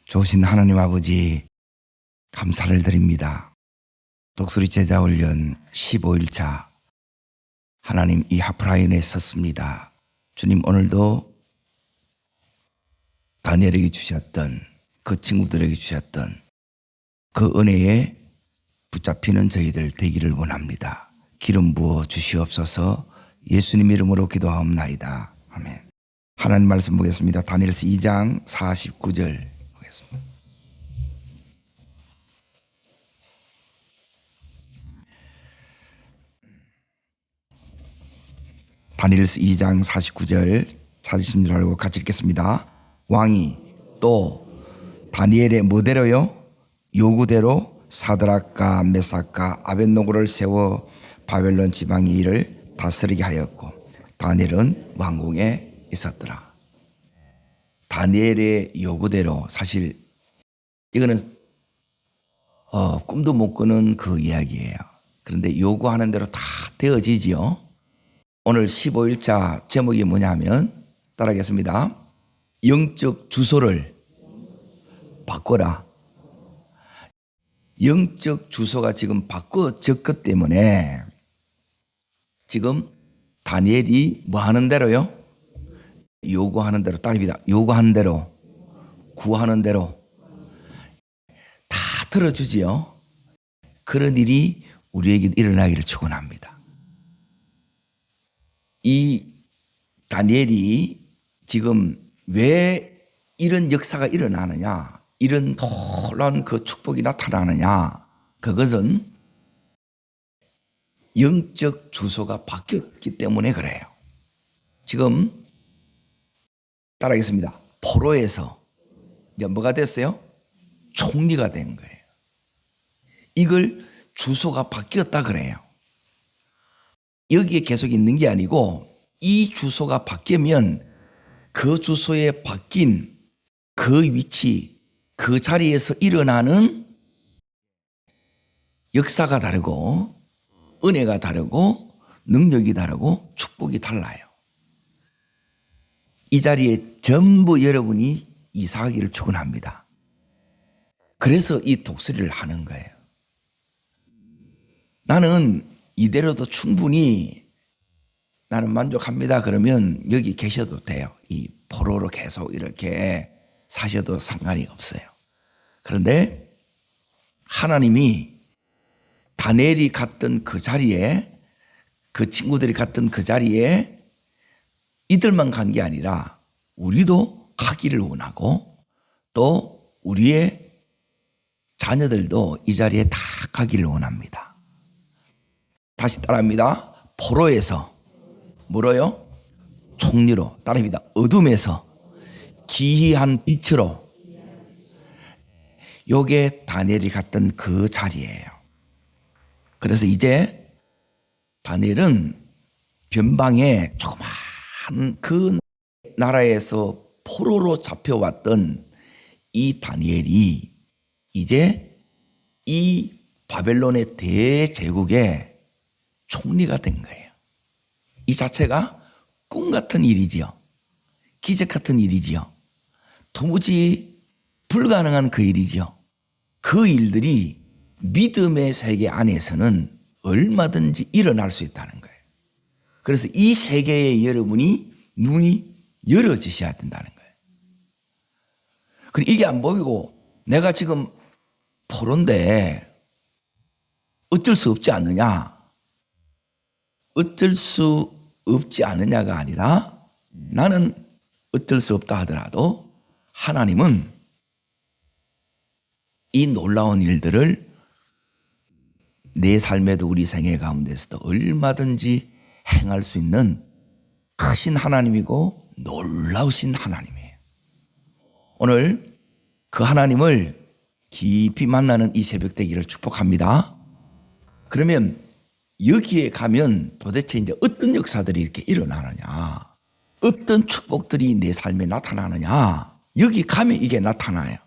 좋으신 하나님 아버지, 감사를 드립니다. 독수리 제자훈련 15일차 하나님 이 하프라인에 섰습니다. 주님, 오늘도 다니엘에게 주셨던, 그 친구들에게 주셨던 그 은혜에 붙잡히는 저희들 되기를 원합니다. 기름 부어 주시옵소서. 예수님 이름으로 기도하옵나이다. 아멘. 하나님 말씀 보겠습니다. 다니엘서 2장 49절 보겠습니다. 다니엘서 2장 49절 찾으신 줄 알고 같이 읽겠습니다. 왕이 또 다니엘의 뭐대로요? 요구대로 사드락과 메삭과 아벳노고를 세워 바벨론 지방의 일을 다스리게 하였고 다니엘은 왕궁에 있었더라. 다니엘의 요구대로, 사실 이거는 꿈도 못 꾸는 그 이야기예요. 그런데 요구하는 대로 다 되어지지요. 오늘 15일차 제목이 뭐냐면, 따라하겠습니다. 영적 주소를 바꿔라. 영적 주소가 지금 바꿔졌기 때문에 지금 다니엘이 뭐 하는 대로요? 요구하는 대로, 따릅니다. 요구하는 대로, 구하는 대로 다 들어주지요. 그런 일이 우리에게 일어나기를 축원합니다. 이 다니엘이 지금 왜 이런 역사가 일어나느냐, 이런 놀라운 그 축복이 나타나느냐, 그것은 영적 주소가 바뀌었기 때문에 그래요. 지금 따라하겠습니다. 포로에서 이제 뭐가 됐어요? 총리가 된 거예요. 이걸 주소가 바뀌었다 그래요. 여기에 계속 있는 게 아니고 이 주소가 바뀌면 그 주소에 바뀐 그 위치, 그 자리에서 일어나는 역사가 다르고 은혜가 다르고 능력이 다르고 축복이 달라요. 이 자리에 전부 여러분이 이사하기를 축원합니다. 그래서 이 독수리를 하는 거예요. 나는 이대로도 충분히 나는 만족합니다. 그러면 여기 계셔도 돼요. 이 포로로 계속 이렇게 사셔도 상관이 없어요. 그런데 하나님이 다니엘이 갔던 그 자리에, 그 친구들이 갔던 그 자리에 이들만 간 게 아니라 우리도 가기를 원하고 또 우리의 자녀들도 이 자리에 다 가기를 원합니다. 다시 따라합니다. 포로에서 뭐로요? 총리로. 따라합니다. 어둠에서 기이한 빛으로. 요게 다니엘이 갔던 그 자리예요. 그래서 이제 다니엘은 변방에 조그만 그 나라에서 포로로 잡혀왔던 이 다니엘이 이제 이 바벨론의 대제국의 총리가 된 거예요. 이 자체가 꿈 같은 일이지요. 기적 같은 일이지요. 도무지 불가능한 그 일이지요. 그 일들이 믿음의 세계 안에서는 얼마든지 일어날 수 있다는 거예요. 그래서 이 세계에 여러분이 눈이 열어지셔야 된다는 거예요. 그리고 이게 안 보이고 내가 지금 포로인데 어쩔 수 없지 않느냐? 어쩔 수 없지 않느냐가 아니라 나는 어쩔 수 없다 하더라도 하나님은 이 놀라운 일들을 내 삶에도 우리 생애 가운데서도 얼마든지 행할 수 있는 크신 하나님이고 놀라우신 하나님이에요. 오늘 그 하나님을 깊이 만나는 이 새벽 되기를 축복합니다. 그러면 여기에 가면 도대체 이제 어떤 역사들이 이렇게 일어나느냐, 어떤 축복들이 내 삶에 나타나느냐, 여기 가면 이게 나타나요.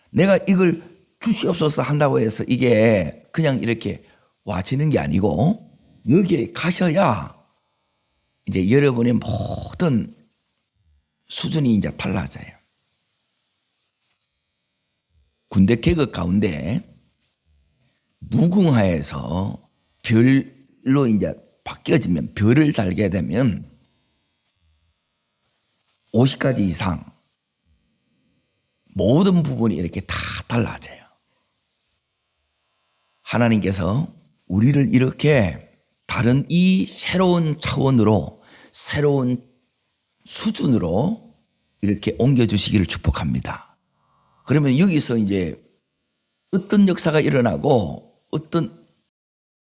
내가 이걸 주시옵소서 한다고 해서 이게 그냥 이렇게 와지는 게 아니고 여기에 가셔야 이제 여러분의 모든 수준이 이제 달라져요. 군대 계급 가운데 무궁화에서 별로 이제 바뀌어지면 별을 달게 되면 50가지 이상 모든 부분이 이렇게 다 달라져요. 하나님께서 우리를 이렇게 다른 이 새로운 차원으로 새로운 수준으로 이렇게 옮겨주시기를 축복합니다. 그러면 여기서 이제 어떤 역사가 일어나고 어떤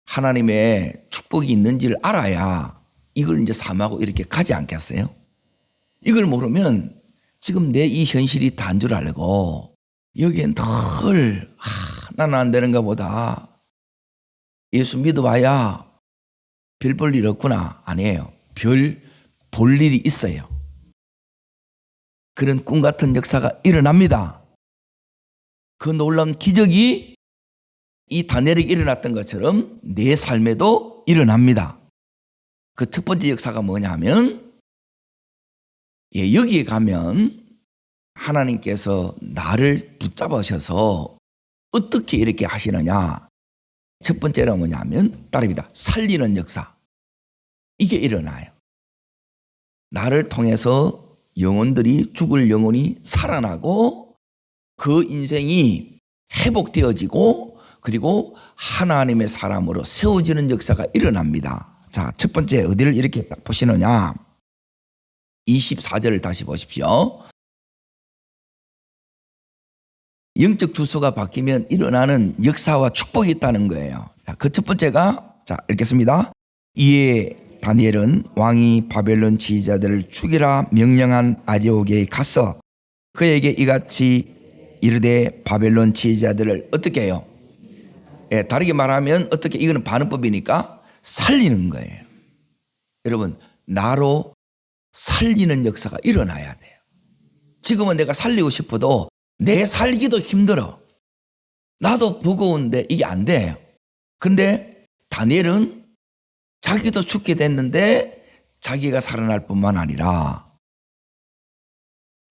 하나님의 축복이 있는지를 알아야 이걸 이제 삼하고 이렇게 가지 않겠어요? 이걸 모르면 지금 내 이 현실이 다인 줄 알고 여기엔 늘 나는 안 되는가 보다. 예수 믿어봐야 별 볼 일 없구나. 아니에요. 별 볼 일이 있어요. 그런 꿈 같은 역사가 일어납니다. 그 놀라운 기적이 이 다니엘에게 일어났던 것처럼 내 삶에도 일어납니다. 그 첫 번째 역사가 뭐냐면 여기에 가면 하나님께서 나를 붙잡으셔서 어떻게 이렇게 하시느냐. 첫 번째는 뭐냐면 따릅니다. 살리는 역사. 이게 일어나요. 나를 통해서 영혼들이 죽을 영혼이 살아나고 그 인생이 회복되어지고 그리고 하나님의 사람으로 세워지는 역사가 일어납니다. 자, 첫 번째 어디를 이렇게 딱 보시느냐. 24절을 다시 보십시오. 영적 주소가 바뀌면 일어나는 역사와 축복이 있다는 거예요. 자, 그 첫 번째가 읽겠습니다. 이에 다니엘은 왕이 바벨론 지휘자들을 죽이라 명령한 아리오게에 가서 그에게 이같이 이르되 바벨론 지휘자들을 어떻게 해요? 다르게 말하면 어떻게, 이거는 반응법이니까 살리는 거예요. 여러분, 나로 살리는 역사가 일어나야 돼요. 지금은 내가 살리고 싶어도 내 살기도 힘들어. 나도 버거운데 이게 안 돼요. 그런데 다니엘은 자기도 죽게 됐는데 자기가 살아날 뿐만 아니라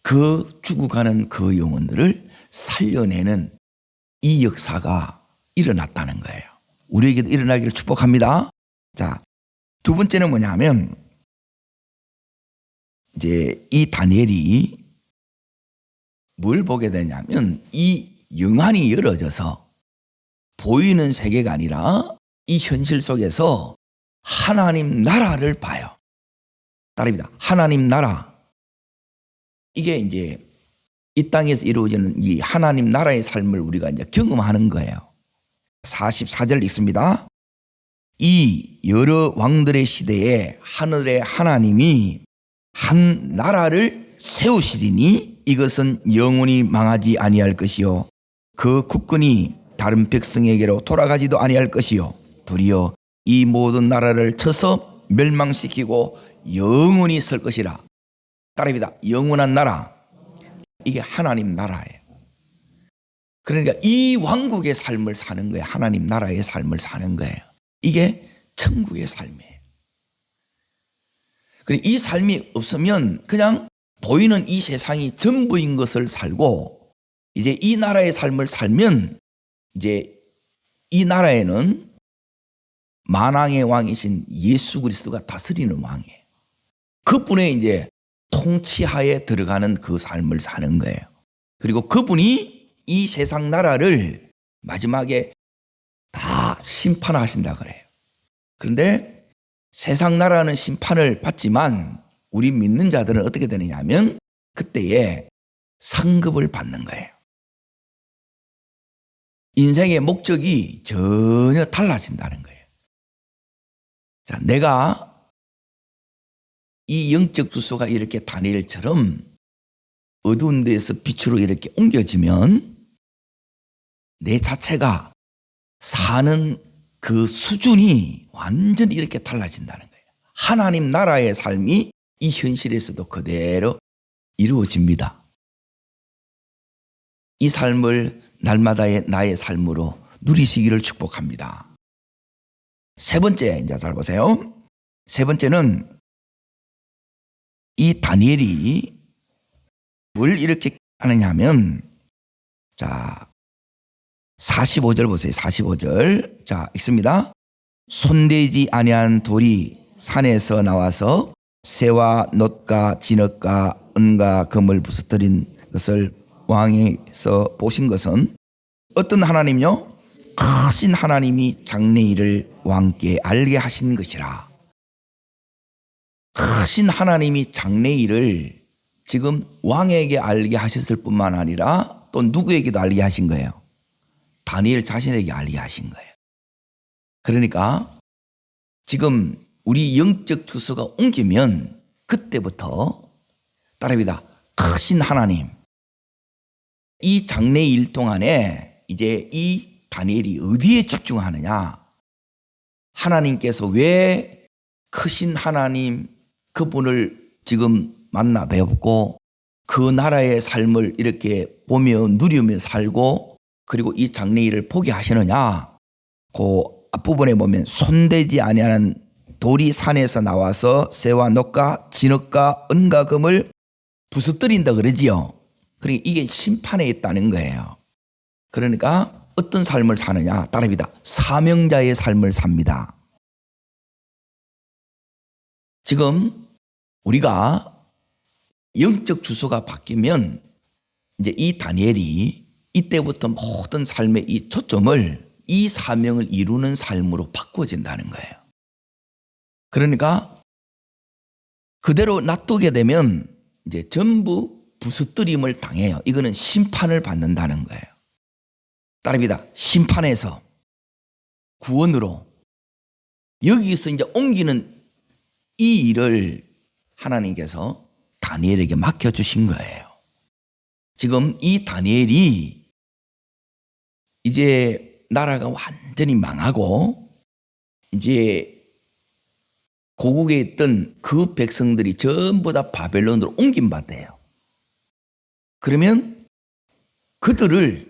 그 죽어가는 그 영혼들을 살려내는 이 역사가 일어났다는 거예요. 우리에게도 일어나기를 축복합니다. 자, 두 번째는 뭐냐면 이제 이 다니엘이 뭘 보게 되냐면 이 영안이 열어져서 보이는 세계가 아니라 이 현실 속에서 하나님 나라를 봐요. 따릅니다. 하나님 나라. 이게 이제 이 땅에서 이루어지는 이 하나님 나라의 삶을 우리가 이제 경험하는 거예요. 44절 읽습니다. 이 여러 왕들의 시대에 하늘의 하나님이 한 나라를 세우시리니 이것은 영원히 망하지 아니할 것이요 그 국권이 다른 백성에게로 돌아가지도 아니할 것이요 도리어 이 모든 나라를 쳐서 멸망시키고 영원히 설 것이라. 따릅니다. 영원한 나라. 이게 하나님 나라예요. 그러니까 이 왕국의 삶을 사는 거예요. 하나님 나라의 삶을 사는 거예요. 이게 천국의 삶이에요. 그리고 이 삶이 없으면 그냥 보이는 이 세상이 전부인 것을 살고 이제 이 나라의 삶을 살면 이제 이 나라에는 만왕의 왕이신 예수 그리스도가 다스리는 왕이에요. 그분의 이제 통치하에 들어가는 그 삶을 사는 거예요. 그리고 그분이 이 세상 나라를 마지막에 다 심판하신다 그래요. 그런데 세상 나라는 심판을 받지만 우리 믿는 자들은 어떻게 되느냐 하면 그때에 상급을 받는 거예요. 인생의 목적이 전혀 달라진다는 거예요. 자, 내가 이 영적 주소가 이렇게 다니엘처럼 어두운 데에서 빛으로 이렇게 옮겨지면 내 자체가 사는 그 수준이 완전히 이렇게 달라진다는 거예요. 하나님 나라의 삶이 이 현실에서도 그대로 이루어집니다. 이 삶을 날마다의 나의 삶으로 누리시기를 축복합니다. 세 번째, 이제 잘 보세요. 세 번째는 이 다니엘이 뭘 이렇게 하느냐 하면, 자, 45절 보세요. 45절. 자, 읽습니다. 손대지 아니한 돌이 산에서 나와서 새와 놋과 진흙과 은과 금을 부서뜨린 것을 왕에서 보신 것은 어떤 하나님요? 크신 하나님이 장래일을 왕께 알게 하신 것이라. 크신 하나님이 장래일을 지금 왕에게 알게 하셨을 뿐만 아니라 또 누구에게도 알게 하신 거예요. 다니엘 자신에게 알게 하신 거예요. 그러니까 지금 우리 영적 주소가 옮기면 그때부터 따라합니다. 크신 하나님. 이 장래일 동안에 이제 이 다니엘이 어디에 집중하느냐. 하나님께서 왜 크신 하나님 그분을 지금 만나 뵙고 그 나라의 삶을 이렇게 보며 누리며 살고 그리고 이 장래일을 보게 하시느냐. 그 앞부분에 보면 손대지 아니하는 돌이 산에서 나와서 새와 놋과 진흙과 은과 금을 부서뜨린다 그러지요. 그러니까 이게 심판에 있다는 거예요. 그러니까 어떤 삶을 사느냐. 따라합니다. 사명자의 삶을 삽니다. 지금 우리가 영적 주소가 바뀌면 이제 이 다니엘이 이때부터 모든 삶의 이 초점을 이 사명을 이루는 삶으로 바꿔진다는 거예요. 그러니까 그대로 놔두게 되면 이제 전부 부서뜨림을 당해요. 이거는 심판을 받는다는 거예요. 따라합니다. 심판에서 구원으로 여기서 이제 옮기는 이 일을 하나님께서 다니엘에게 맡겨주신 거예요. 지금 이 다니엘이 이제 나라가 완전히 망하고 이제 고국에 있던 그 백성들이 전부 다 바벨론으로 옮김받아요. 그러면 그들을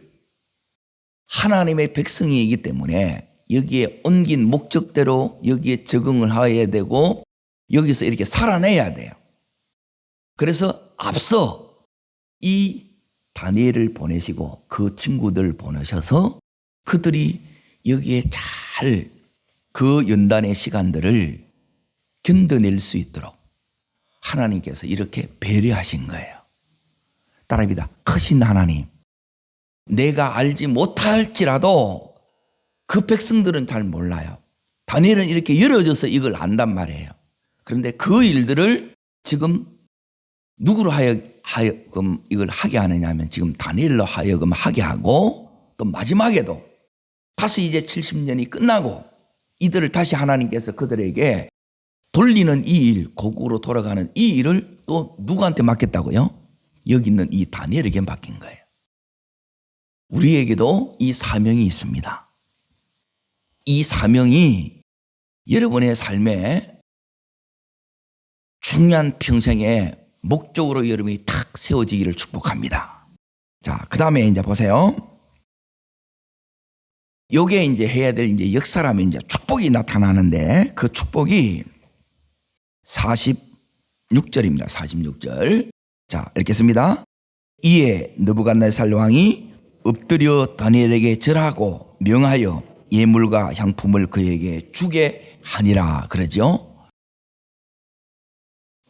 하나님의 백성이기 때문에 여기에 옮긴 목적대로 여기에 적응을 해야 되고 여기서 이렇게 살아내야 돼요. 그래서 앞서 이 다니엘을 보내시고 그 친구들 보내셔서 그들이 여기에 잘 그 연단의 시간들을 견뎌낼 수 있도록 하나님께서 이렇게 배려하신 거예요. 따라합니다. 크신 하나님. 내가 알지 못할지라도 그 백성들은 잘 몰라요. 다니엘은 이렇게 열어져서 이걸 안단 말이에요. 그런데 그 일들을 지금 누구로 하여금 이걸 하게 하느냐 하면 지금 다니엘로 하여금 하게 하고 또 마지막에도 다시 이제 70년이 끝나고 이들을 다시 하나님께서 그들에게 돌리는 이 일, 고국으로 돌아가는 이 일을 또 누구한테 맡겼다고요? 여기 있는 이 다니엘에게 맡긴 거예요. 우리에게도 이 사명이 있습니다. 이 사명이 여러분의 삶에 중요한 평생의 목적으로 여러분이 탁 세워지기를 축복합니다. 자, 그 다음에 이제 보세요. 요게 이제 해야 될 이제 역사라면 이제 축복이 나타나는데 그 축복이 46절입니다. 46절. 자, 읽겠습니다. 이에 느부갓네살 왕이 엎드려 다니엘에게 절하고 명하여 예물과 향품을 그에게 주게 하니라 그러죠.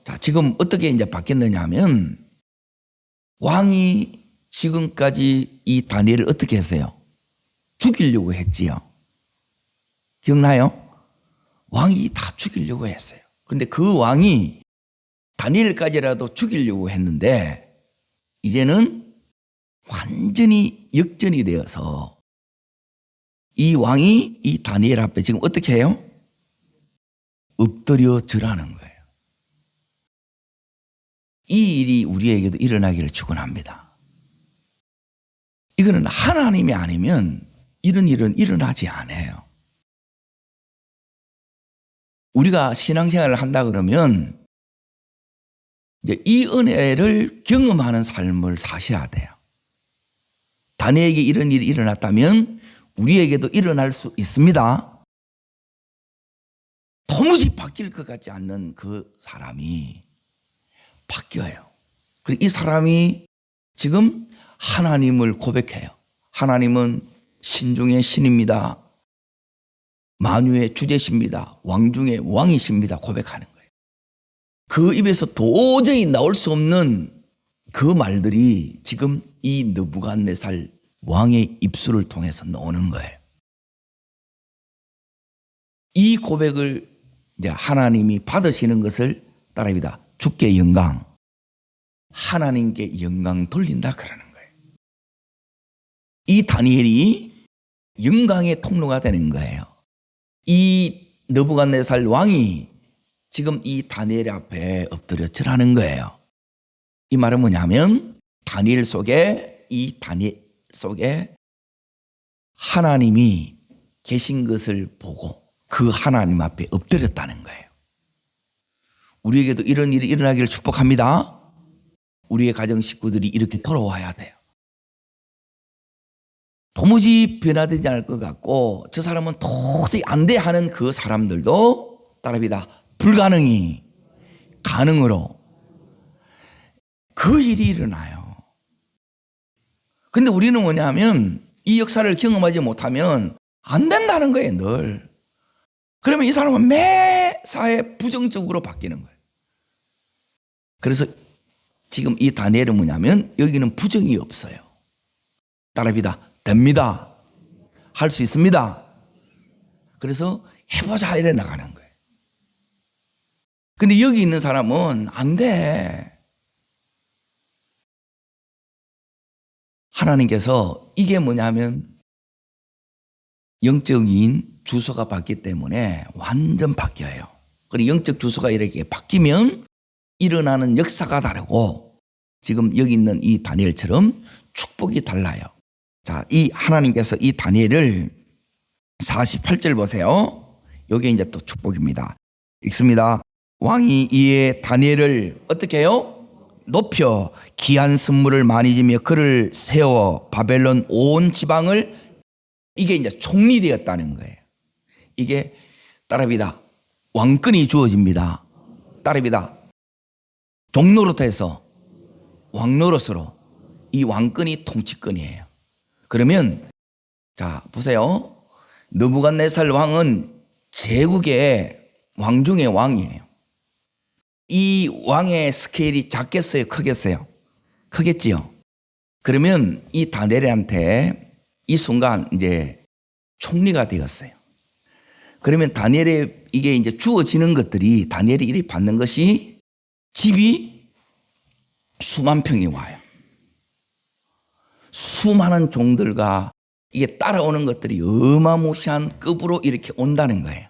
자, 지금 어떻게 이제 바뀌었느냐 하면 왕이 지금까지 이 다니엘을 어떻게 했어요? 죽이려고 했지요. 기억나요? 왕이 다 죽이려고 했어요. 그런데 그 왕이 다니엘까지라도 죽이려고 했는데 이제는 완전히 역전이 되어서 이 왕이 이 다니엘 앞에 지금 어떻게 해요? 엎드려 절하는 거예요. 이 일이 우리에게도 일어나기를 축원합니다. 이거는 하나님이 아니면 이런 일은 일어나지 않아요. 우리가 신앙생활을 한다 그러면 이제 이 은혜를 경험하는 삶을 사셔야 돼요. 다니엘에게 이런 일이 일어났다면 우리에게도 일어날 수 있습니다. 도무지 바뀔 것 같지 않는 그 사람이 바뀌어요. 그리고 이 사람이 지금 하나님을 고백해요. 하나님은 신중의 신입니다. 만유의 주제십니다. 왕 중의 왕이십니다. 고백하는 거예요. 그 입에서 도저히 나올 수 없는 그 말들이 지금 이 느부갓네살 왕의 입술을 통해서 나오는 거예요. 이 고백을 이제 하나님이 받으시는 것을 따라합니다. 주께 영광, 하나님께 영광 돌린다 그러는 거예요. 이 다니엘이 영광의 통로가 되는 거예요. 이 느부갓네살 왕이 지금 이 다니엘 앞에 엎드려 절하는 거예요. 이 말은 뭐냐면 다니엘 속에 하나님이 계신 것을 보고 그 하나님 앞에 엎드렸다는 거예요. 우리에게도 이런 일이 일어나기를 축복합니다. 우리의 가정 식구들이 이렇게 돌아와야 돼요. 도무지 변화되지 않을 것 같고 저 사람은 도저히 안 돼 하는 그 사람들도 따라합니다. 불가능이 가능으로 그 일이 일어나요. 근데 우리는 뭐냐면 이 역사를 경험하지 못하면 안 된다는 거예요, 늘. 그러면 이 사람은 매사에 부정적으로 바뀌는 거예요. 그래서 지금 이 다니엘은 뭐냐면 여기는 부정이 없어요. 따라합니다. 됩니다. 할 수 있습니다. 그래서 해보자 이래 나가는 거예요. 근데 여기 있는 사람은 안 돼. 하나님께서 이게 뭐냐면 영적인 주소가 바뀌기 때문에 완전 바뀌어요. 그리고 영적 주소가 이렇게 바뀌면 일어나는 역사가 다르고 지금 여기 있는 이 다니엘처럼 축복이 달라요. 자, 이 하나님께서 이 다니엘을 48절 보세요. 이게 이제 또 축복입니다. 읽습니다. 왕이 이에 다니엘을 어떻게 해요? 높여 귀한 선물을 많이 주며 그를 세워 바벨론 온 지방을 이게 이제 총리 되었다는 거예요. 이게 따라합니다. 왕권이 주어집니다. 따라합니다. 종노릇해서 왕노릇으로 이 왕권이 통치권이에요. 그러면 자 보세요. 느부갓네살 왕은 제국의 왕 중의 왕이에요. 이 왕의 스케일이 작겠어요? 크겠어요? 크겠지요. 그러면 이 다니엘한테 이 순간 이제 총리가 되었어요. 그러면 다니엘에 이게 이제 주어지는 것들이 다니엘이 이리 받는 것이 집이 수만 평이 와요. 수많은 종들과 이게 따라오는 것들이 어마무시한 급으로 이렇게 온다는 거예요.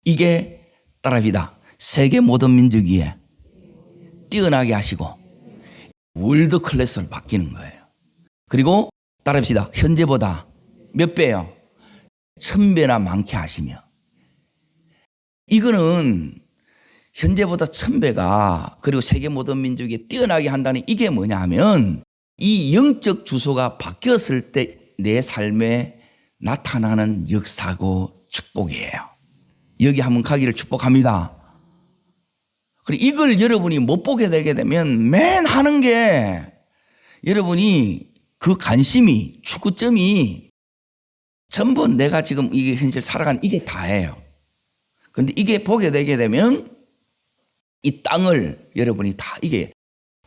이게 따라합니다. 세계 모든 민족 위에 뛰어나게 하시고 월드 클래스로 바뀌는 거예요. 그리고 따라합시다. 현재보다 몇 배요? 1000배나 많게 하시며. 이거는 현재보다 1000배가 그리고 세계 모든 민족이 뛰어나게 한다는 이게 뭐냐 하면 이 영적 주소가 바뀌었을 때 내 삶에 나타나는 역사고 축복이에요. 여기 한번 가기를 축복합니다. 그리고 이걸 여러분이 못 보게 되게 되면 맨 하는 게 여러분이 그 관심이 추구점이 전부 내가 지금 이게 현실 살아가는 이게 다예요. 그런데 이게 보게 되게 되면 이 땅을 여러분이 다 이게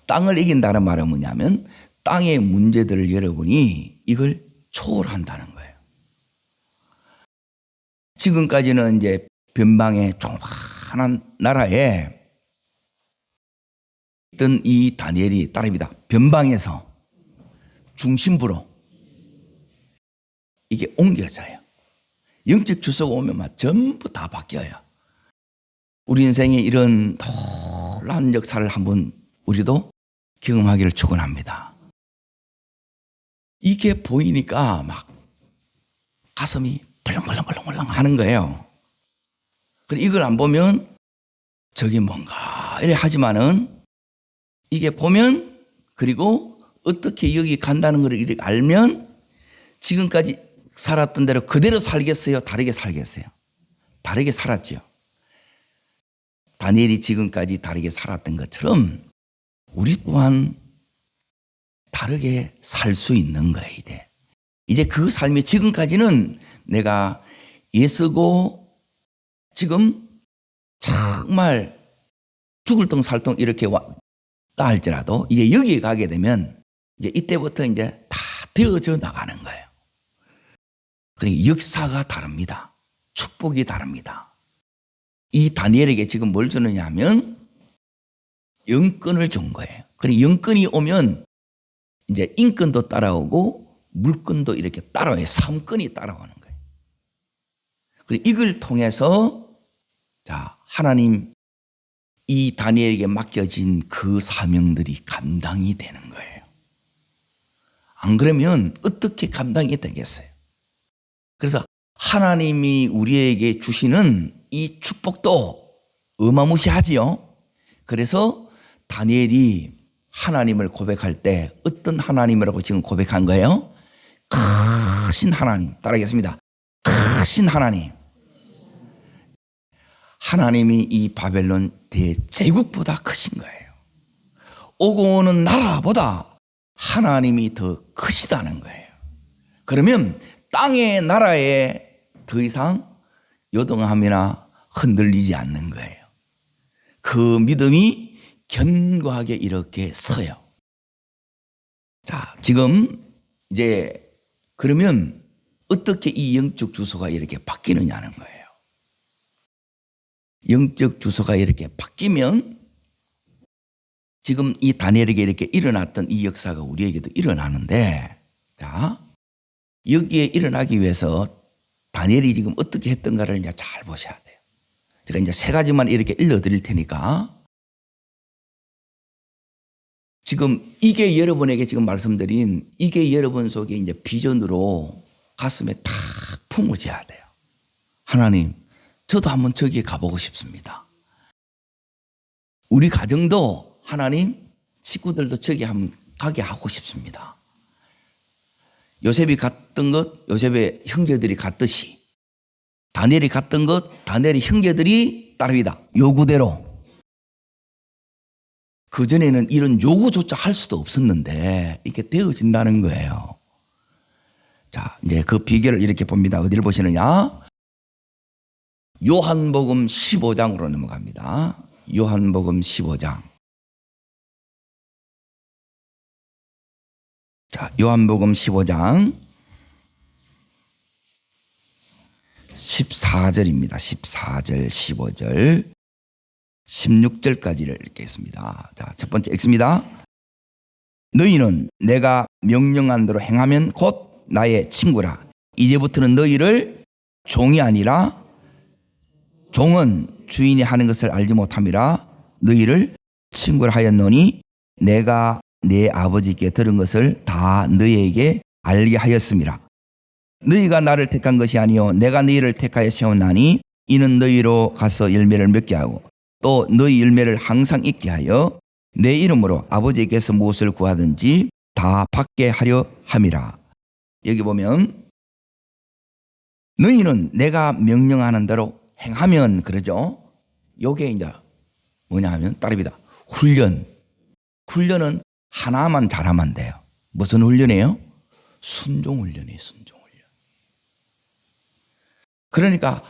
땅을 이긴다는 말은 뭐냐면 땅의 문제들을 여러분이 이걸 초월한다는 거예요. 지금까지는 이제 변방의 조그마한 나라에 있던 이 다니엘이 따라합니다. 변방에서 중심부로 이게 옮겨져요. 영적 주소가 오면 막 전부 다 바뀌어요. 우리 인생에 이런 놀라운 역사를 한번 우리도 경험하기를 축원합니다. 이게 보이니까 막 가슴이 벌렁벌렁벌렁벌렁 하는 거예요. 그리고 이걸 안 보면 저게 뭔가 이래 하지만은 이게 보면 그리고 어떻게 여기 간다는 걸 이렇게 알면 지금까지 살았던 대로 그대로 살겠어요? 다르게 살겠어요? 다르게 살았죠. 다니엘이 지금까지 다르게 살았던 것처럼 우리 또한 다르게 살 수 있는 거예요. 이래. 이제 그 삶이 지금까지는 내가 애쓰고 지금 정말 죽을 똥 살 똥 이렇게 왔다 할지라도 이제 여기에 가게 되면 이제 이때부터 이제 다 되어져 나가는 거예요. 그러니까 역사가 다릅니다. 축복이 다릅니다. 이 다니엘에게 지금 뭘 주느냐 하면 영권을 준 거예요. 그리고 영권이 오면 이제 인권도 따라오고 물권도 이렇게 따라와요. 삼권이 따라오는 거예요. 그리고 이걸 통해서 자, 하나님 이 다니엘에게 맡겨진 그 사명들이 감당이 되는 거예요. 안 그러면 어떻게 감당이 되겠어요? 그래서 하나님이 우리에게 주시는 이 축복도 어마무시하지요. 그래서 다니엘이 하나님을 고백할 때 어떤 하나님이라고 지금 고백한 거예요? 크신 하나님. 따라하겠습니다. 크신 하나님. 하나님이 이 바벨론 대제국보다 크신 거예요. 오고 오는 나라보다 하나님이 더 크시다는 거예요. 그러면 땅의 나라에 더 이상 요동함이나 흔들리지 않는 거예요. 그 믿음이 견고하게 이렇게 서요. 자, 지금 이제 그러면 어떻게 이 영적 주소가 이렇게 바뀌느냐는 거예요. 영적 주소가 이렇게 바뀌면 지금 이 다니엘에게 이렇게 일어났던 이 역사가 우리에게도 일어나는데, 자, 여기에 일어나기 위해서 다니엘이 지금 어떻게 했던가를 이제 잘 보셔야 돼요. 제가 이제 세 가지만 이렇게 읽어드릴 테니까 지금 이게 여러분에게 지금 말씀드린 이게 여러분 속에 이제 비전으로 가슴에 탁 품어져야 돼요. 하나님, 저도 한번 저기에 가보고 싶습니다. 우리 가정도 하나님, 식구들도 저기 한번 가게 하고 싶습니다. 요셉이 갔던 것, 요셉의 형제들이 갔듯이 다니엘이 갔던 것, 다니엘의 형제들이 따릅니다. 요구대로. 그전에는 이런 요구조차 할 수도 없었는데 이게 되어진다는 거예요. 자, 이제 그 비결을 이렇게 봅니다. 어디를 보시느냐? 요한복음 15장으로 넘어갑니다. 요한복음 15장. 자, 요한복음 15장 14절입니다. 14절, 15절, 16절까지를 읽겠습니다. 자, 첫 번째 읽습니다. 너희는 내가 명령한 대로 행하면 곧 나의 친구라. 이제부터는 너희를 종이 아니라 종은 주인이 하는 것을 알지 못함이라 너희를 친구라 하였노니 내가 내 아버지께 들은 것을 다 너희에게 알게 하였음이라. 너희가 나를 택한 것이 아니요 내가 너희를 택하여 세웠나니 이는 너희로 가서 열매를 맺게 하고 또 너희 열매를 항상 있게 하여 내 이름으로 아버지께서 무엇을 구하든지 다 받게 하려 함이라. 여기 보면 너희는 내가 명령하는 대로 행하면 그러죠. 요게 이제 뭐냐 하면 따릅니다. 훈련은 하나만 잘하면 돼요. 무슨 훈련이에요? 순종 훈련이에요. 순종 훈련. 그러니까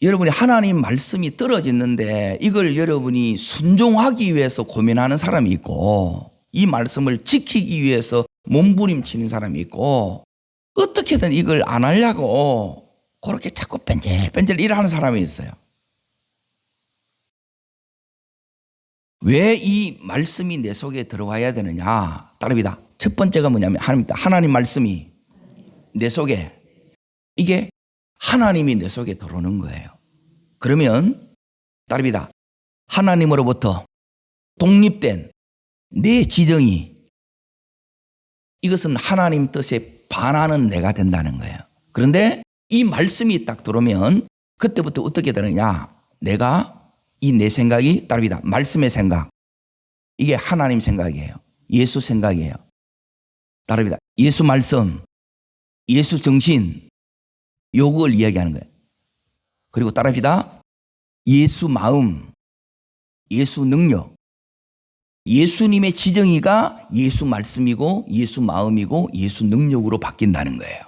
여러분이 하나님 말씀이 떨어졌는데 이걸 여러분이 순종하기 위해서 고민하는 사람이 있고 이 말씀을 지키기 위해서 몸부림치는 사람이 있고 어떻게든 이걸 안 하려고 그렇게 자꾸 뺀질뺀질 일하는 사람이 있어요. 왜 이 말씀이 내 속에 들어와야 되느냐? 따릅니다. 첫 번째가 뭐냐면 하나님 말씀이 내 속에 이게 하나님이 내 속에 들어오는 거예요. 그러면 따릅니다. 하나님으로부터 독립된 내 지정이 이것은 하나님 뜻에 반하는 내가 된다는 거예요. 그런데 이 말씀이 딱 들어오면 그때부터 어떻게 되느냐? 내가 이 내 생각이 따릅니다. 말씀의 생각. 이게 하나님 생각이에요. 예수 생각이에요. 따릅니다. 예수 말씀, 예수 정신, 요걸 이야기하는 거예요. 그리고 따릅니다. 예수 마음, 예수 능력. 예수님의 지정의가 예수 말씀이고 예수 마음이고 예수 능력으로 바뀐다는 거예요.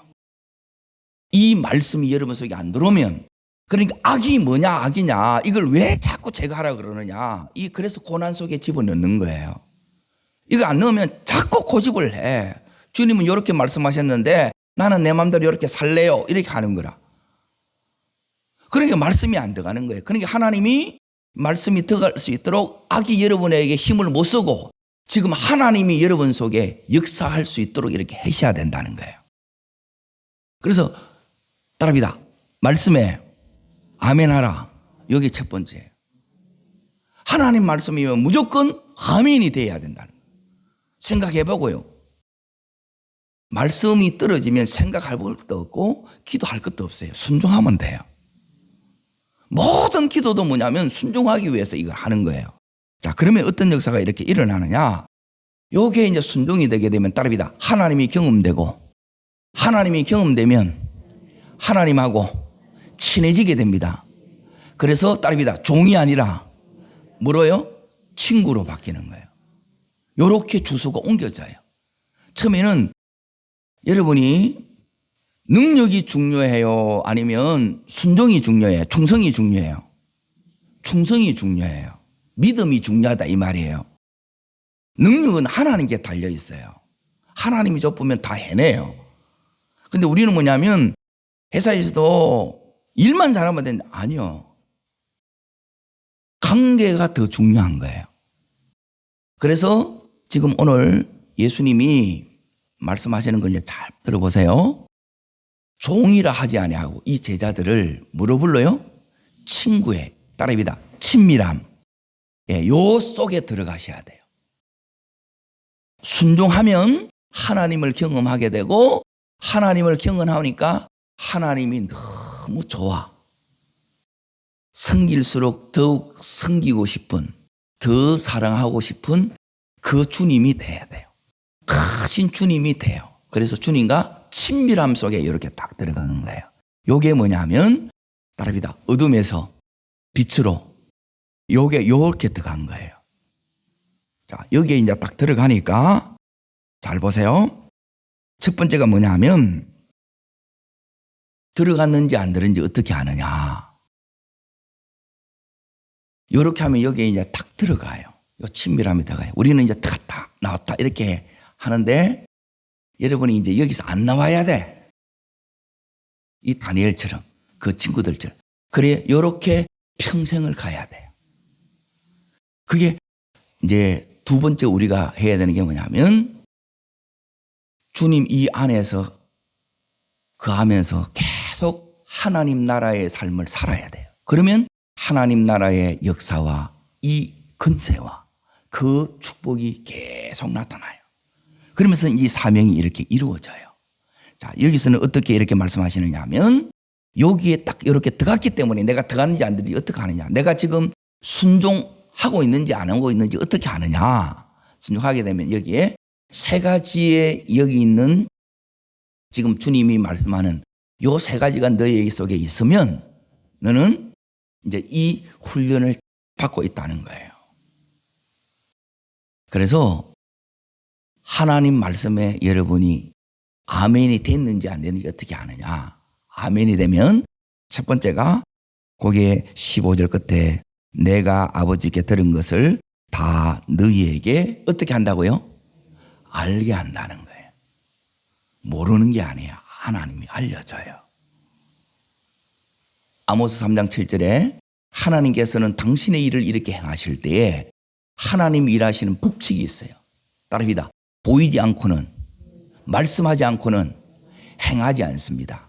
이 말씀이 여러분 속에 안 들어오면, 그러니까 악이 뭐냐 악이냐 이걸 왜 자꾸 제거하라 그러느냐, 그래서 고난 속에 집어넣는 거예요. 이거 안 넣으면 자꾸 고집을 해. 주님은 이렇게 말씀하셨는데 나는 내 마음대로 이렇게 살래요, 이렇게 하는 거라. 그러니까 말씀이 안 들어가는 거예요. 그러니까 하나님이 말씀이 들어갈 수 있도록 악이 여러분에게 힘을 못 쓰고 지금 하나님이 여러분 속에 역사할 수 있도록 이렇게 하셔야 된다는 거예요. 그래서 따라합니다. 말씀에 아멘하라. 여기 첫 번째. 하나님 말씀이면 무조건 아멘이 돼야 된다는 거예요. 생각해 보고요. 말씀이 떨어지면 생각할 것도 없고 기도할 것도 없어요. 순종하면 돼요. 모든 기도도 뭐냐면 순종하기 위해서 이걸 하는 거예요. 자, 그러면 어떤 역사가 이렇게 일어나느냐? 요게 이제 순종이 되게 되면 따라합니다. 하나님이 경험되고, 하나님이 경험되면 하나님하고 친해지게 됩니다. 그래서 따라합니다. 종이 아니라 뭐로요? 친구로 바뀌는 거예요. 요렇게 주소가 옮겨져요. 처음에는 여러분이 능력이 중요해요? 아니면 순종이 중요해요? 충성이 중요해요? 충성이 중요해요. 믿음이 중요하다 이 말이에요. 능력은 하나님께 달려 있어요. 하나님이 좁으면 다 해내요. 근데 우리는 뭐냐면 회사에서도 일만 잘하면 되는데 아니요. 관계가 더 중요한 거예요. 그래서 지금 오늘 예수님이 말씀하시는 걸 잘 들어보세요. 종이라 하지 아니하고 이 제자들을 뭐로 불러요? 친구의, 따라합니다. 친밀함. 요 속에 들어가셔야 돼요. 순종하면 하나님을 경험하게 되고, 하나님을 경험하니까 하나님이 너무 좋아. 섬길수록 더욱 섬기고 싶은, 더 사랑하고 싶은 그 주님이 돼야 돼요. 크신 주님이 돼요. 그래서 주님과 친밀함 속에 이렇게 딱 들어가는 거예요. 요게 뭐냐면 따라합니다. 어둠에서 빛으로 요게 요렇게 들어간 거예요. 자, 여기에 이제 딱 들어가니까 잘 보세요. 첫 번째가 뭐냐면 들어갔는지 안 들었는지 어떻게 아느냐. 요렇게 하면 여기에 이제 딱 들어가요. 요 친밀함이 들어가요. 우리는 이제 들어갔다 나왔다 이렇게 하는데 여러분이 이제 여기서 안 나와야 돼. 이 다니엘처럼 그 친구들처럼. 그래 요렇게 평생을 가야 돼요. 그게 이제 두 번째 우리가 해야 되는 게 뭐냐면 주님 이 안에서 거하면서 계속 하나님 나라의 삶을 살아야 돼요. 그러면 하나님 나라의 역사와 이 권세와 그 축복이 계속 나타나요. 그러면서 이 사명이 이렇게 이루어져요. 자, 여기서는 어떻게 이렇게 말씀하시느냐 하면 여기에 딱 이렇게 들어갔기 때문에 내가 들어갔는지 안 들어갔는지 어떻게 하느냐. 내가 지금 순종하고 있는지 안 하고 있는지 어떻게 하느냐. 순종하게 되면 여기에 세 가지의 여기 있는 지금 주님이 말씀하는 요 세 가지가 너희 속에 있으면 너는 이제 이 훈련을 받고 있다는 거예요. 그래서 하나님 말씀에 여러분이 아멘이 됐는지 안 됐는지 어떻게 아느냐. 아멘이 되면 첫 번째가 거기에 15절 끝에 내가 아버지께 들은 것을 다 너희에게 어떻게 한다고요? 알게 한다는 거예요. 모르는 게 아니에요. 하나님이 알려줘요. 아모스 3장 7절에 하나님께서는 당신의 일을 이렇게 행하실 때에 하나님이 일하시는 법칙이 있어요. 따릅니다. 보이지 않고는, 말씀하지 않고는 행하지 않습니다.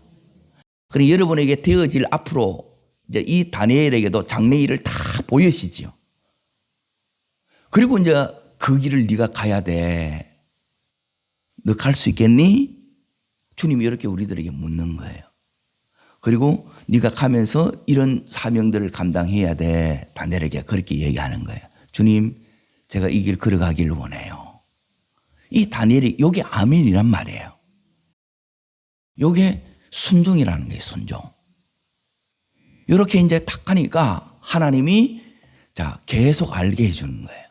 그러니 여러분에게 되어질 앞으로 이제 이 다니엘에게도 장래 일을 다 보여시지요. 그리고 이제 그 길을 네가 가야 돼. 너 갈 수 있겠니? 주님이 이렇게 우리들에게 묻는 거예요. 그리고 네가 가면서 이런 사명들을 감당해야 돼. 다니엘에게 그렇게 얘기하는 거예요. 주님, 제가 이 길 걸어가기를 원해요. 이 다니엘이 요게 아멘이란 말이에요. 요게 순종이라는 거예요. 순종. 이렇게 이제 탁 하니까 하나님이 자 계속 알게 해주는 거예요.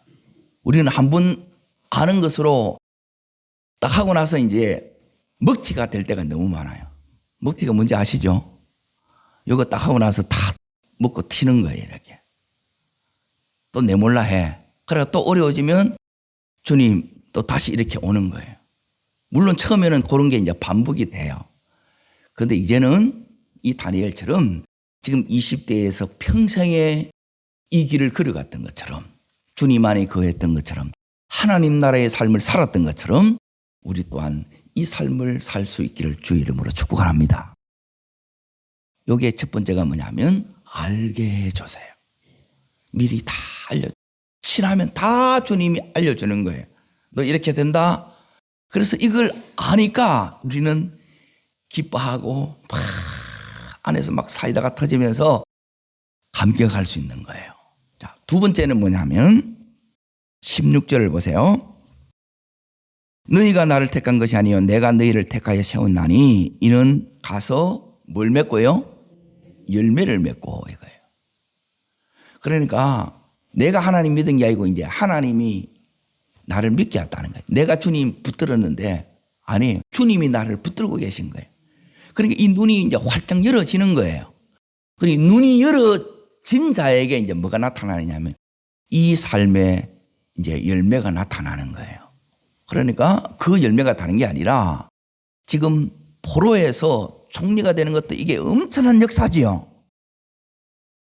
우리는 한 번 아는 것으로 딱 하고 나서 이제 먹튀가 될 때가 너무 많아요. 먹튀가 뭔지 아시죠? 이거 딱 하고 나서 다 먹고 튀는 거예요, 이렇게. 또 내몰라 해. 그래가 또 어려워지면 주님 또 다시 이렇게 오는 거예요. 물론 처음에는 그런 게 이제 반복이 돼요. 그런데 이제는 이 다니엘처럼 지금 20대에서 평생에 이 길을 걸어갔던 것처럼, 주님 안에 거했던 것처럼, 하나님 나라의 삶을 살았던 것처럼 우리 또한 이 삶을 살 수 있기를 주의 이름으로 축복합니다. 여기에 첫 번째가 뭐냐면 알게 해주세요. 미리 다 친하면 다 주님이 알려주는 거예요. 너 이렇게 된다. 그래서 이걸 아니까 우리는 기뻐하고 막 안에서 막 사이다가 터지면서 감격할 수 있는 거예요. 자, 두 번째는 뭐냐면 16절을 보세요. 너희가 나를 택한 것이 아니요 내가 너희를 택하여 세웠나니 이는 가서 뭘 맺고요? 열매를 맺고 이거예요. 그러니까 내가 하나님 믿은 게 아니고 이제 하나님이 나를 믿게 했다는 거예요. 내가 주님 붙들었는데 아니에요. 주님이 나를 붙들고 계신 거예요. 그러니까 이 눈이 이제 활짝 열어지는 거예요. 그리고 눈이 열어진 자에게 이제 뭐가 나타나느냐면 이 삶에 이제 열매가 나타나는 거예요. 그러니까 그 열매가 다른 게 아니라 지금 포로에서 총리가 되는 것도 이게 엄청난 역사지요.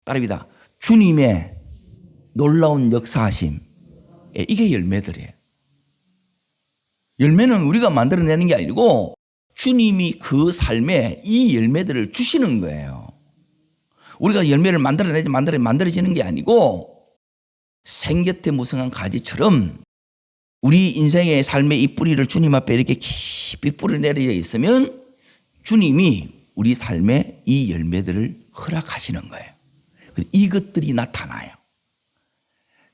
따릅니다. 주님의 놀라운 역사하심. 이게 열매들이에요. 열매는 우리가 만들어내는 게 아니고 주님이 그 삶에 이 열매들을 주시는 거예요. 우리가 열매를 만들어지는 게 아니고 생곁에 무성한 가지처럼 우리 인생의 삶의 이 뿌리를 주님 앞에 이렇게 깊이 뿌려내려 있으면 주님이 우리 삶에 이 열매들을 허락하시는 거예요. 이것들이 나타나요.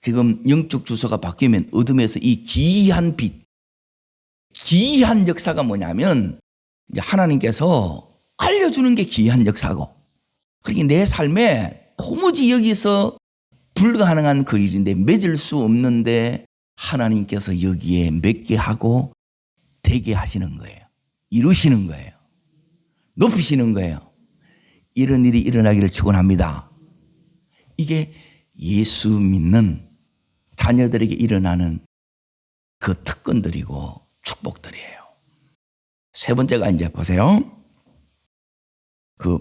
지금 영적 주소가 바뀌면 어둠에서 이 기이한 빛, 기이한 역사가 뭐냐면 이제 하나님께서 알려주는 게 기이한 역사고, 그러니까 내 삶에 도무지 여기서 불가능한 그 일인데 맺을 수 없는데 하나님께서 여기에 맺게 하고 되게 하시는 거예요. 이루시는 거예요. 높이시는 거예요. 이런 일이 일어나기를 축원합니다. 이게 예수 믿는 자녀들에게 일어나는 그 특권들이고 축복들이에요. 세 번째가 이제 보세요. 그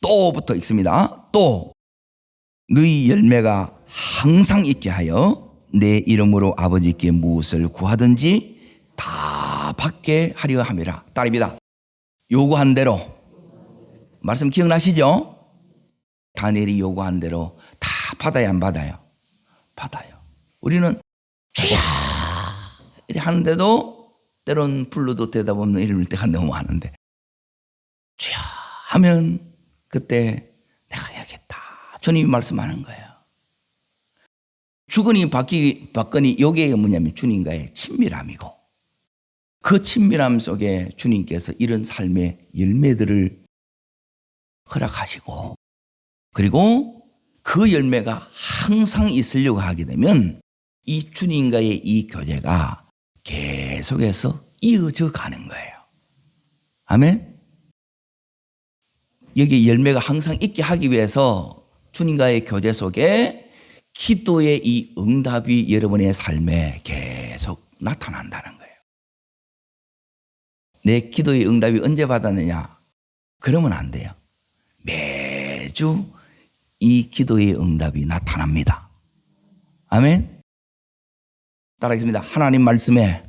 또부터 읽습니다. 또 너희 열매가 항상 있게 하여 내 이름으로 아버지께 무엇을 구하든지 다 받게 하려 함이라. 딸입니다. 요구한 대로. 말씀 기억나시죠? 다니엘이 요구한 대로 다 받아야 안 받아요? 받아요. 우리는 주야 이렇게 하는데도 때론 불러도 대답 없는 이름일 때가 너무 많은데 주야 하면 그때 내가 해야겠다. 주님이 말씀하는 거예요. 주거니 받거니 여기에 뭐냐면 주님과의 친밀함이고 그 친밀함 속에 주님께서 이런 삶의 열매들을 허락하시고 그리고 그 열매가 항상 있으려고 하게 되면 이 주님과의 이 교제가 계속해서 이어져 가는 거예요. 아멘? 여기 열매가 항상 있게 하기 위해서 주님과의 교제 속에 기도의 이 응답이 여러분의 삶에 계속 나타난다는 거예요. 내 기도의 응답이 언제 받았느냐? 그러면 안 돼요. 매주 이 기도의 응답이 나타납니다. 아멘? 따라하겠습니다. 하나님 말씀에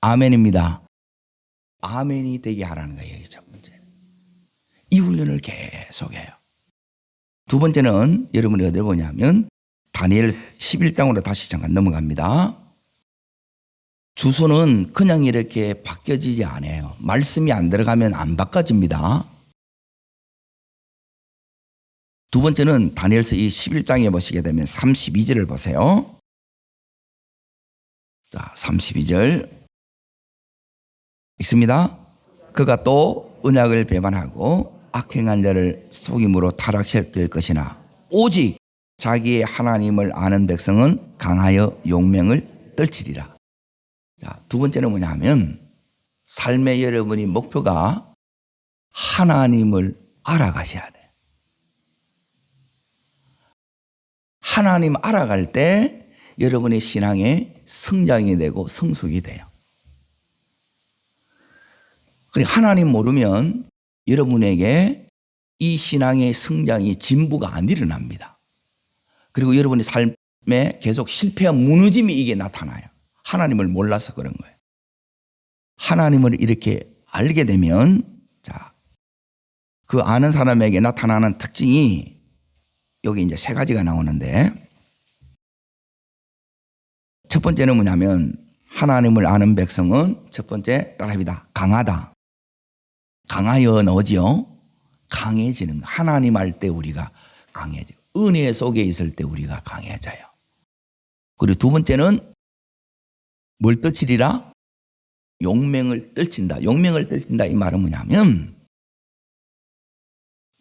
아멘입니다. 아멘이 되게 하라는 거예요. 첫 번째. 이 훈련을 계속해요. 두 번째는 여러분이 어디를 보냐면 다니엘 11장으로 다시 잠깐 넘어갑니다. 주소는 그냥 이렇게 바뀌어지지 않아요. 말씀이 안 들어가면 안 바꿔집니다. 두 번째는 다니엘서 이 11장에 보시게 되면 32절을 보세요. 자, 32절 읽습니다. 그가 또 언약을 배반하고 악행한 자를 속임으로 타락시킬 것이나 오직 자기의 하나님을 아는 백성은 강하여 용맹을 떨치리라. 자, 두 번째는 뭐냐면 삶의 여러분이 목표가 하나님을 알아가셔야 돼요. 하나님 알아갈 때 여러분의 신앙의 성장이 되고 성숙이 돼요. 그리고 하나님 모르면 여러분에게 이 신앙의 성장이 진부가 안 일어납니다. 그리고 여러분의 삶에 계속 실패와 무너짐이 이게 나타나요. 하나님을 몰라서 그런 거예요. 하나님을 이렇게 알게 되면, 자, 그 아는 사람에게 나타나는 특징이 여기 이제 세 가지가 나오는데, 첫 번째는 뭐냐면 하나님을 아는 백성은 첫 번째 따라합니다. 강하다. 강하여 나오지요. 강해지는 거. 하나님 알 때 우리가 강해져요. 은혜 속에 있을 때 우리가 강해져요. 그리고 두 번째는 뭘 떨치리라? 용맹을 떨친다. 용맹을 떨친다 이 말은 뭐냐면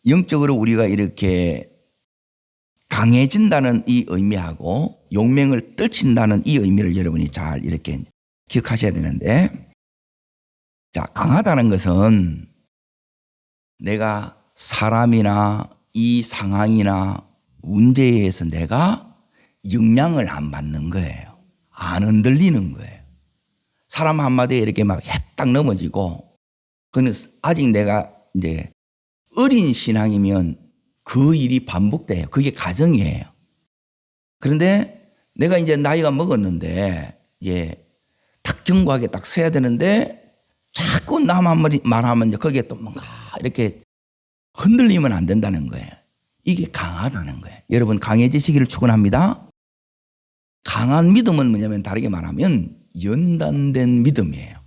영적으로 우리가 이렇게 강해진다는 이 의미하고 용맹을 떨친다는 이 의미를 여러분이 잘 이렇게 기억하셔야 되는데, 자, 강하다는 것은 내가 사람이나 이 상황이나 문제에 의해서 내가 영향을 안 받는 거예요. 안 흔들리는 거예요. 사람 한마디에 이렇게 막 해딱 넘어지고, 그는 아직 내가 이제 어린 신앙이면 그 일이 반복돼요. 그게 가정이에요. 그런데 내가 이제 나이가 먹었는데 이제 탁 견고하게 딱 서야 되는데 자꾸 남 한 마디 말하면 이제 거기에 또 뭔가 이렇게 흔들리면 안 된다는 거예요. 이게 강하다는 거예요. 여러분 강해지시기를 축원합니다. 강한 믿음은 뭐냐면 다르게 말하면 연단된 믿음이에요.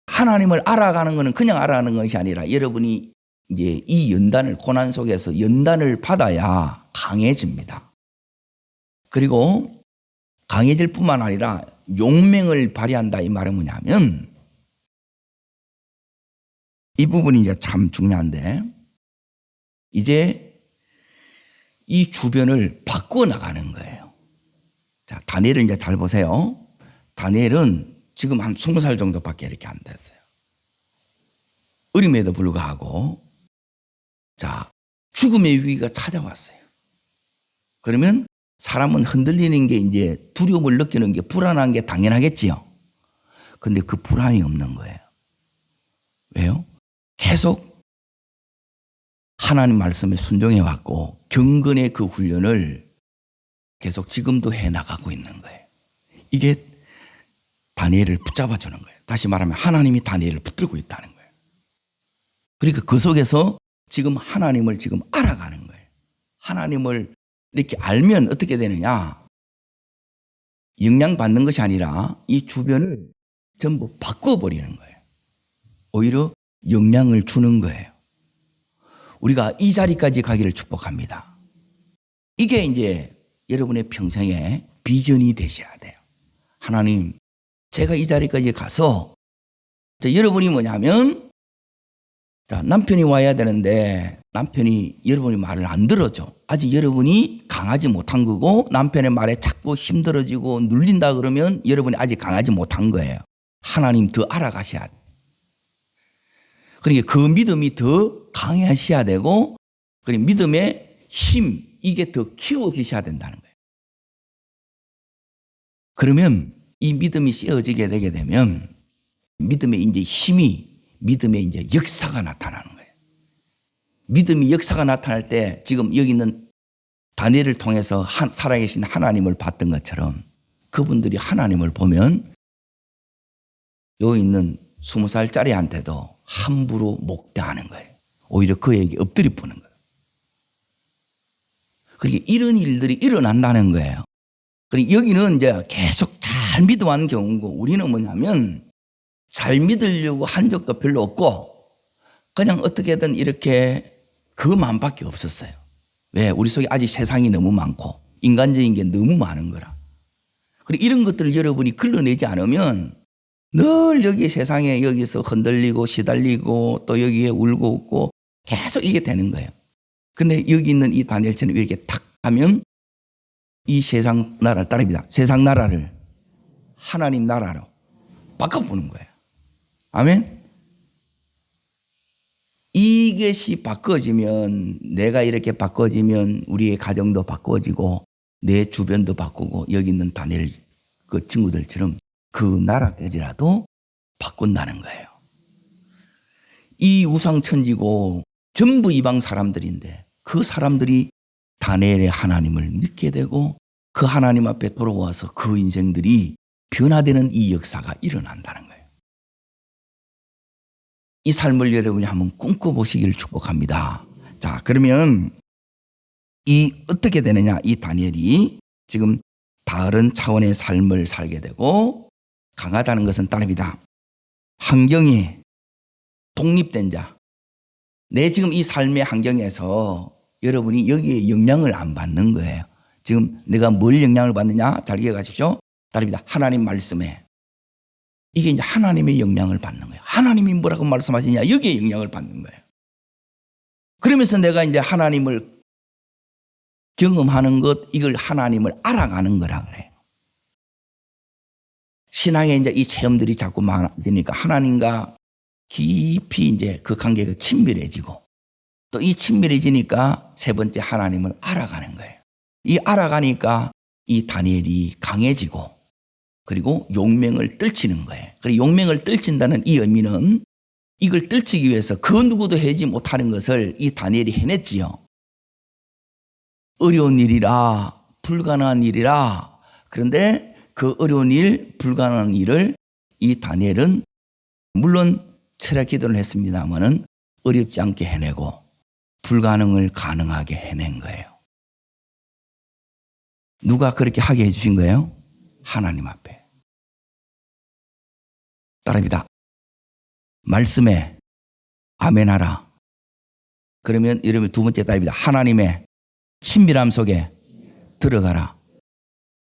하나님을 알아가는 것은 그냥 알아가는 것이 아니라 여러분이 이제 이 연단을, 고난 속에서 연단을 받아야 강해집니다. 그리고 강해질 뿐만 아니라 용맹을 발휘한다 이 말은 뭐냐면, 이 부분이 이제 참 중요한데, 이제 이 주변을 바꾸어 나가는 거예요. 자, 다니엘을 이제 잘 보세요. 다니엘은 지금 한 20살 정도밖에 이렇게 안 됐어요. 어림에도 불구하고, 자, 죽음의 위기가 찾아왔어요. 그러면 사람은 흔들리는 게 이제 두려움을 느끼는 게, 불안한 게 당연하겠지요. 근데 그 불안이 없는 거예요. 왜요? 계속 하나님 말씀에 순종해 왔고 경건의 그 훈련을 계속 지금도 해 나가고 있는 거예요. 이게 다니엘을 붙잡아 주는 거예요. 다시 말하면 하나님이 다니엘을 붙들고 있다는 거예요. 그러니까 그 속에서 지금 하나님을 지금 알아가는 거예요. 하나님을 이렇게 알면 어떻게 되느냐? 영향받는 것이 아니라 이 주변을 전부 바꿔버리는 거예요. 오히려 영향을 주는 거예요. 우리가 이 자리까지 가기를 축복합니다. 이게 이제 여러분의 평생의 비전이 되셔야 돼요. 하나님, 제가 이 자리까지 가서, 여러분이 뭐냐면, 자, 남편이 와야 되는데 남편이 여러분의 말을 안 들어줘. 아직 여러분이 강하지 못한 거고, 남편의 말에 자꾸 힘들어지고 눌린다 그러면 여러분이 아직 강하지 못한 거예요. 하나님 더 알아가셔야 돼. 그러니까 그 믿음이 더 강해하셔야 되고, 그리고 믿음의 힘, 이게 더 키워지셔야 된다는 거예요. 그러면 이 믿음이 씌워지게 되게 되면 믿음의 이제 힘이, 믿음의 이제 역사가 나타나는 거예요. 믿음이 역사가 나타날 때 지금 여기 있는 다니엘을 통해서 살아계신 하나님을 봤던 것처럼 그분들이 하나님을 보면 여기 있는 20살짜리한테도 함부로 목대하는 거예요. 오히려 그에게 엎드려 보는 거예요. 그러니까 이런 일들이 일어난다는 거예요. 그리고 여기는 이제 계속 잘 믿어왔는 경우고, 우리는 뭐냐면 잘 믿으려고 한 적도 별로 없고 그냥 어떻게든 이렇게 그것만밖에 없었어요. 왜? 우리 속에 아직 세상이 너무 많고 인간적인 게 너무 많은 거라. 그리고 이런 것들을 여러분이 걸러내지 않으면 늘 여기 세상에 여기서 흔들리고 시달리고 또 여기에 울고 웃고 계속 이게 되는 거예요. 근데 여기 있는 이 다니엘처럼 이렇게 탁 하면 이 세상 나라를 따릅니다. 세상 나라를 하나님 나라로 바꿔보는 거예요. 아멘. 이것이 바꿔지면, 내가 이렇게 바꿔지면 우리의 가정도 바꿔지고 내 주변도 바꾸고 여기 있는 다니엘 그 친구들처럼 그 나라까지라도 바꾼다는 거예요. 이 우상천지고 전부 이방 사람들인데 그 사람들이 다니엘의 하나님을 믿게 되고 그 하나님 앞에 돌아와서 그 인생들이 변화되는 이 역사가 일어난다는 거예요. 이 삶을 여러분이 한번 꿈꿔보시기를 축복합니다. 자, 그러면 이 어떻게 되느냐? 이 다니엘이 지금 다른 차원의 삶을 살게 되고 강하다는 것은 따릅니다. 환경이 독립된 자. 내 지금 이 삶의 환경에서 여러분이 여기에 영향을 안 받는 거예요. 지금 내가 뭘 영향을 받느냐? 잘 기억하십시오. 따릅니다. 하나님 말씀에. 이게 이제 하나님의 영향을 받는 거예요. 하나님이 뭐라고 말씀하시냐? 여기에 영향을 받는 거예요. 그러면서 내가 이제 하나님을 경험하는 것, 이걸 하나님을 알아가는 거라 그래요. 신앙에 이제 이 체험들이 자꾸 많아지니까 하나님과 깊이 이제 그 관계가 친밀해지고 또 이 친밀해지니까 세 번째 하나님을 알아가는 거예요. 이 알아가니까 이 다니엘이 강해지고 그리고 용맹을 떨치는 거예요. 그리고 용맹을 떨친다는 이 의미는 이걸 떨치기 위해서 그 누구도 하지 못하는 것을 이 다니엘이 해냈지요. 어려운 일이라, 불가능한 일이라. 그런데 그 어려운 일, 불가능한 일을 이 다니엘은 물론 철학 기도를 했습니다마는 어렵지 않게 해내고 불가능을 가능하게 해낸 거예요. 누가 그렇게 하게 해주신 거예요? 하나님 앞에. 따릅니다. 말씀에 아멘하라. 그러면 여러분 두 번째 따릅니다. 하나님의 친밀함 속에 들어가라.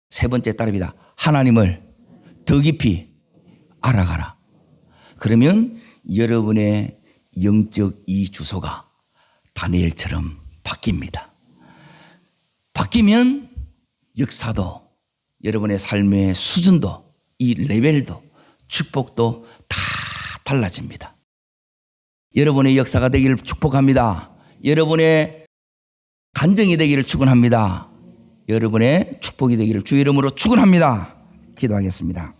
세 번째 따릅니다. 하나님을 더 깊이 알아가라. 그러면 여러분의 영적 이 주소가 다니엘처럼 바뀝니다. 바뀌면 역사도 여러분의 삶의 수준도 이 레벨도 축복도 다 달라집니다. 여러분의 역사가 되기를 축복합니다. 여러분의 간증이 되기를 축원합니다. 여러분의 축복이 되기를 주의 이름으로 축원합니다. 기도하겠습니다.